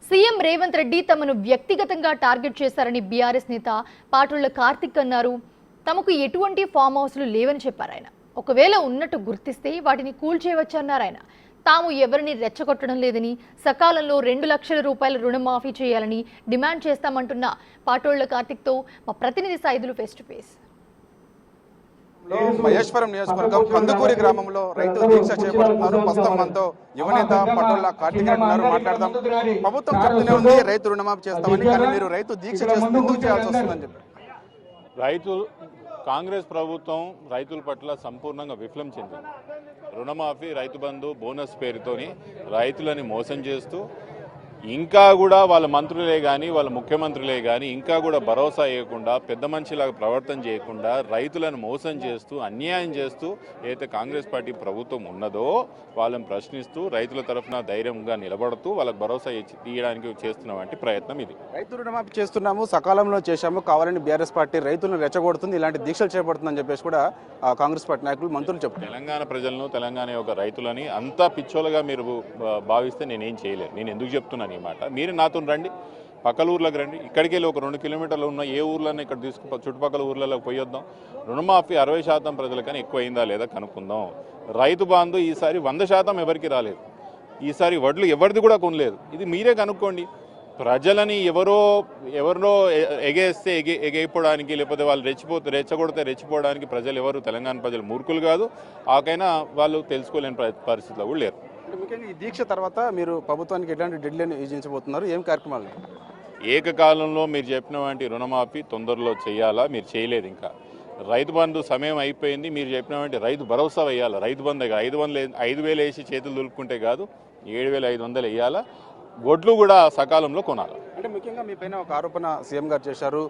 CM Revanth Reddy తమను వ్యక్తిగతంగా target చేశారని బీఆర్ఎస్ నేత పాటోళ్ల కార్తిక్ అన్నారు. తమకు ఎటువంటి ఫామ్ హౌస్లు లేవని చెప్పారు ఆయన. ఒకవేళ ఉన్నట్టు గుర్తిస్తే వాటిని కూల్చేయవచ్చన్నారు ఆయన. తాము ఎవరిని రెచ్చగొట్టడం లేదని, సకాలంలో 2 లక్షల రూపాయల రుణమాఫీ చేయాలని డిమాండ్ చేస్తామంటున్న పాటోళ్ల కార్తిక్తో మా ప్రతినిధి Saidulu face to face. Maheshwaram నియోజకవర్గం కందుకూరి గ్రామంలో రైతు దీక్ష చేపడుతున్నారు. ప్రస్తుతం మనతో యువనేత పటోళ్ల కార్తిక్ ఉన్నారు. మాట్లాడదాం. ప్రభుత్వం చెప్తూనే ఉంది రైతు రుణమాఫీ చేస్తామని, కానీ మీరు రైతు దీక్ష చేస్తుంది ఎందుకు చేయాల్సి వస్తుందని చెప్పి కాంగ్రెస్ ప్రభుత్వం రైతుల పట్ల సంపూర్ణంగా విఫలం చెందింది. రుణమాఫీ, రైతు బంధు, బోనస్ పేరుతోని రైతులని మోసం చేస్తూ ఇంకా కూడా వాళ్ళ మంత్రులే కానీ వాళ్ళ ముఖ్యమంత్రులే కానీ ఇంకా కూడా భరోసా ఇవ్వకుండా, పెద్ద మనిషిలాగా ప్రవర్తన చేయకుండా రైతులను మోసం చేస్తూ అన్యాయం చేస్తూ ఏదైతే కాంగ్రెస్ పార్టీ ప్రభుత్వం ఉన్నదో వాళ్ళని ప్రశ్నిస్తూ రైతుల తరఫున ధైర్యంగా నిలబడుతూ వాళ్ళకి భరోసా ఇవ్వడానికి చేస్తున్నటువంటి ప్రయత్నం ఇది. రైతు రుణమాఫీ చేస్తున్నాము, సకాలంలో చేశాము, కావాలని బీఆర్ఎస్ పార్టీ రైతులను రెచ్చగొడుతుంది, ఇలాంటి దీక్షలు చేపడుతుందని చెప్పేసి కూడా కాంగ్రెస్ పార్టీ నాయకులు, మంత్రులు చెప్తారు. తెలంగాణ ప్రజలను, తెలంగాణ యొక్క రైతులని అంతా పిచ్చోలుగా మీరు భావిస్తే నేనేం చేయలేను. నేను ఎందుకు చెప్తున్నాను ఈ మాట? మీరు నాతో రండి, పక్కల ఊర్లకు రండి. ఇక్కడికి వెళ్ళి ఒక 2 కిలోమీటర్లు ఉన్న ఏ ఊర్లన్నా ఇక్కడ చుట్టుపక్కల ఊర్లలోకి పోయొద్దాం. రుణమాఫీ 60% ప్రజలకన్నా ఎక్కువ అయిందా లేదా కనుక్కుందాం. రైతు బంధు ఈసారి 100% ఎవరికి రాలేదు. ఈసారి వడ్లు ఎవరిది కూడా కొనలేదు. ఇది మీరే కనుక్కోండి. ప్రజలని ఎవరినో ఎగేస్తే ఎగైపోవడానికి, లేకపోతే వాళ్ళు రెచ్చగొడితే రెచ్చిపోవడానికి ప్రజలు ఎవరు, తెలంగాణ ప్రజలు మూర్ఖులు కాదు. ఆకైనా వాళ్ళు తెలుసుకోలేని పరిస్థితిలో కూడా లేరు. ముఖ్యంగా ఈ దీక్ష తర్వాత మీరు ప్రభుత్వానికి ఎట్లాంటి డెడ్లైన్ విధించబోతున్నారు? ఏం కార్యక్రమాలు? ఏకకాలంలో మీరు చెప్పినటువంటి రుణమాఫీ తొందరలో చేయాలా? మీరు చేయలేదు. ఇంకా రైతు బంధు సమయం అయిపోయింది. మీరు చెప్పినటువంటి రైతు భరోసా వేయాలా. రైతు బంధు 5,000 వేసి చేతులు దులుపుకుంటే కాదు, 7,500 వేయాలా. వడ్లు కూడా సకాలంలో కొనాలి. అంటే ముఖ్యంగా మీ పైన ఒక ఆరోపణ సీఎం గారు చేశారు.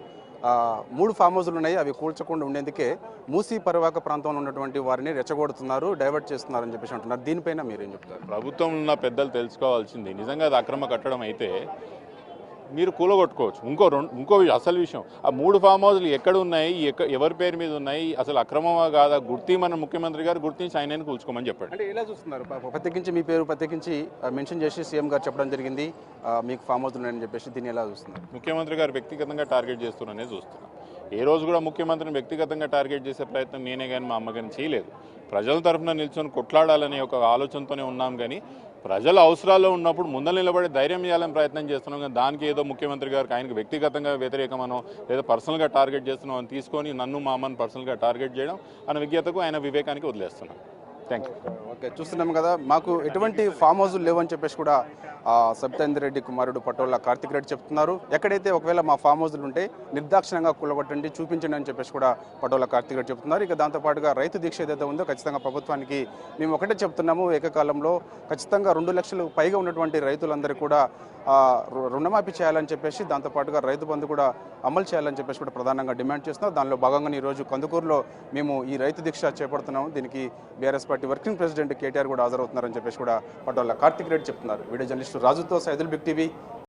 3 ఫామ్ హౌస్లు ఉన్నాయి, అవి కూల్చకుండా ఉండేందుకే మూసీ పరివాహక ప్రాంతంలో ఉన్నటువంటి వారిని రెచ్చగొడుతున్నారు, డైవర్ట్ చేస్తున్నారని చెప్పేసి అంటున్నారు. దీనిపైన మీరేం చెప్తారు? ప్రభుత్వంలో ఉన్న పెద్దలు తెలుసుకోవాల్సింది, నిజంగా అది అక్రమ కట్టడం అయితే మీరు కూలగొట్టుకోవచ్చు. ఇంకో అసలు విషయం, ఆ 3 ఫామ్ హౌస్లు ఎక్కడ ఉన్నాయి, ఎవరి పేరు మీద ఉన్నాయి, అసలు అక్రమమా కాదా మన ముఖ్యమంత్రి గారు గుర్తించి ఆయనని కూల్చుకోమని చెప్పాడు. అంటే ఎలా చూస్తున్నారు? ప్రత్యేకించి మీ పేరు ప్రత్యేకించి మెన్షన్ చేసి సీఎం గారు చెప్పడం జరిగింది, మీకు ఫామ్ హౌస్లు ఉన్నాయని చెప్పేసి. దీన్ని ఎలా చూస్తున్నారు? ముఖ్యమంత్రి గారు వ్యక్తిగతంగా టార్గెట్ చేస్తున్నారనే చూస్తున్నాం. ఏ రోజు కూడా ముఖ్యమంత్రిని వ్యక్తిగతంగా టార్గెట్ చేసే ప్రయత్నం నేనే కానీ మా అమ్మ కానీ చేయలేదు. ప్రజల తరఫున నిల్చొని కొట్లాడాలనే ఒక ఆలోచనతోనే ఉన్నాం. కానీ ప్రజల అవసరాల్లో ఉన్నప్పుడు ముందర నిలబడి ధైర్యం చేయాలని ప్రయత్నం చేస్తున్నాం. కానీ దానికి ఏదో ముఖ్యమంత్రి గారికి ఆయనకు వ్యక్తిగతంగా వ్యతిరేకమనో లేదా పర్సనల్గా టార్గెట్ చేస్తున్నాం అని తీసుకొని నన్ను మా అమ్మని పర్సనల్గా టార్గెట్ చేయడం అనే విజ్ఞతకు ఆయన వివేకానికి వదిలేస్తున్నాం. Thank you. ఓకే, చూస్తున్నాం కదా, మాకు ఎటువంటి ఫామ్ హౌస్లు లేవని చెప్పేసి కూడా సబితేందర్ రెడ్డి కుమారుడు పటోళ్ల కార్తిక్ రెడ్డి చెప్తున్నారు. ఎక్కడైతే ఒకవేళ మా ఫామ్ హౌస్లు ఉంటే నిర్దాక్షిణంగా కూలగొట్టండి, చూపించండి అని చెప్పేసి కూడా పటోళ్ల కార్తిక్ రెడ్డి చెప్తున్నారు. ఇక దాంతోపాటుగా రైతు దీక్ష ఏదైతే ఉందో ఖచ్చితంగా ప్రభుత్వానికి మేము ఒకటే చెప్తున్నాము, ఏకకాలంలో ఖచ్చితంగా 2 లక్షలు పైగా ఉన్నటువంటి రైతులందరూ కూడా రుణమాఫీ చేయాలని చెప్పేసి, దాంతోపాటుగా రైతు బంధు కూడా అమలు చేయాలని చెప్పేసి కూడా ప్రధానంగా డిమాండ్ చేస్తున్నాం. దానిలో భాగంగా ఈరోజు కందుకూరులో మేము ఈ రైతు దీక్ష చేపడుతున్నాము. దీనికి BRS party working president KTR కూడా హాజరవుతున్నారని చెప్పేసి కూడా పటోళ్ల కార్తిక్ రెడ్డి చెప్తున్నారు. వీడియో జర్నలిస్టు రాజుతో సైదుల్ బిగ్ టీవీ.